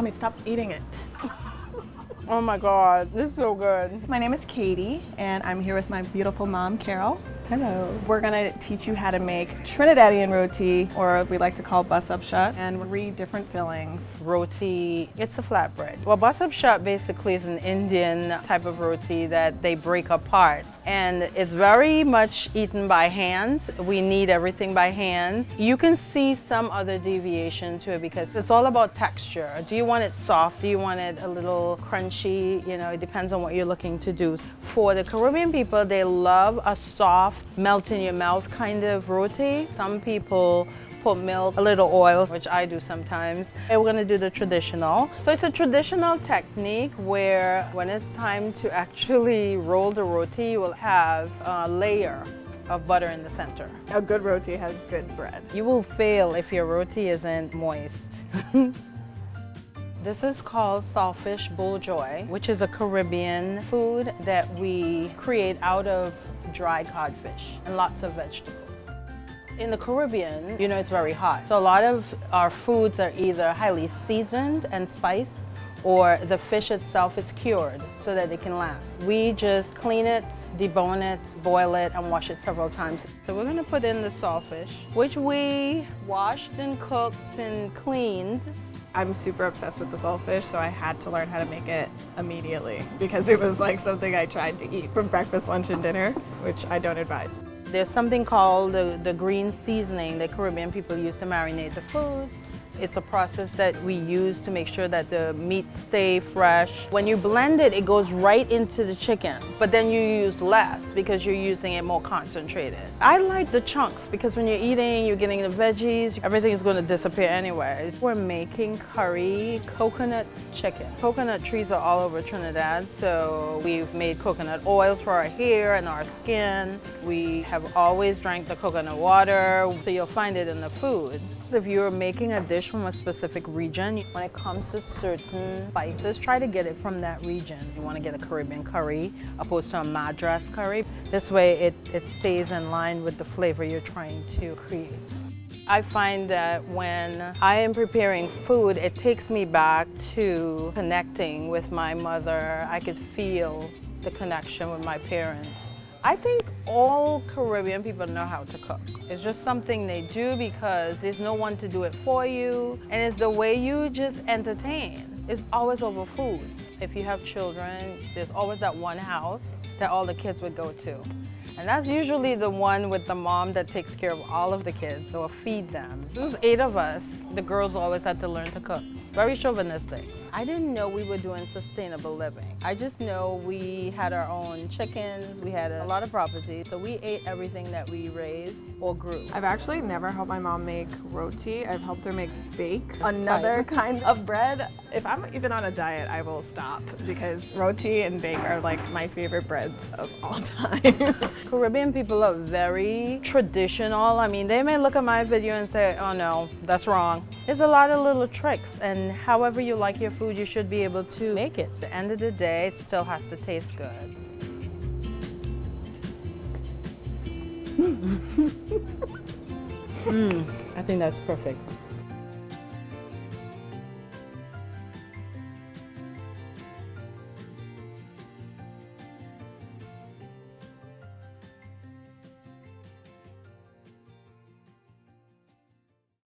Mommy, stop eating it. Oh my God, this is so good. My name is Katie, and I'm here with my beautiful mom, Carol. Hello. We're gonna teach you how to make Trinidadian roti, or we like to call bus up shut, and 3 different fillings. Roti, it's a flatbread. Well, bus up shut basically is an Indian type of roti that they break apart. And it's very much eaten by hand. We knead everything by hand. You can see some other deviation to it because it's all about texture. Do you want it soft? Do you want it a little crunchy? You know, it depends on what you're looking to do. For the Caribbean people, they love a soft, melt in your mouth kind of roti. Some people put milk, a little oil, which I do sometimes. And we're gonna do the traditional. So it's a traditional technique where when it's time to actually roll the roti, you will have a layer of butter in the center. A good roti has good bread. You will fail if your roti isn't moist. This is called saltfish buljoy, which is a Caribbean food that we create out of dry codfish and lots of vegetables. In the Caribbean, you know, it's very hot. So a lot of our foods are either highly seasoned and spiced, or the fish itself is cured so that it can last. We just clean it, debone it, boil it, and wash it several times. So we're gonna put in the saltfish, which we washed and cooked and cleaned. I'm super obsessed with the saltfish, so I had to learn how to make it immediately because it was like something I tried to eat for breakfast, lunch, and dinner, which I don't advise. There's something called the green seasoning that Caribbean people use to marinate the foods. It's a process that we use to make sure that the meat stay fresh. When you blend it, it goes right into the chicken, but then you use less because you're using it more concentrated. I like the chunks because when you're eating, you're getting the veggies, everything is going to disappear anyway. We're making curry coconut chicken. Coconut trees are all over Trinidad, so we've made coconut oil for our hair and our skin. We have always drank the coconut water, so you'll find it in the food. If you're making a dish from a specific region, when it comes to certain spices, try to get it from that region. You want to get a Caribbean curry opposed to a Madras curry. This way it stays in line with the flavor you're trying to create. I find that when I am preparing food, it takes me back to connecting with my mother. I could feel the connection with my parents. I think all Caribbean people know how to cook. It's just something they do because there's no one to do it for you, and it's the way you just entertain. It's always over food. If you have children, there's always that one house that all the kids would go to. And that's usually the one with the mom that takes care of all of the kids or feed them. There was 8 of us. The girls always had to learn to cook. Very chauvinistic. I didn't know we were doing sustainable living. I just know we had our own chickens, we had a lot of property, so we ate everything that we raised or grew. I've actually never helped my mom make roti. I've helped her make bake, another kind of bread. If I'm even on a diet, I will stop because roti and bake are like my favorite breads of all time. Caribbean people are very traditional. I mean, they may look at my video and say, oh no, that's wrong. There's a lot of little tricks, and however you like your food, you should be able to make it. At the end of the day, it still has to taste good. I think that's perfect.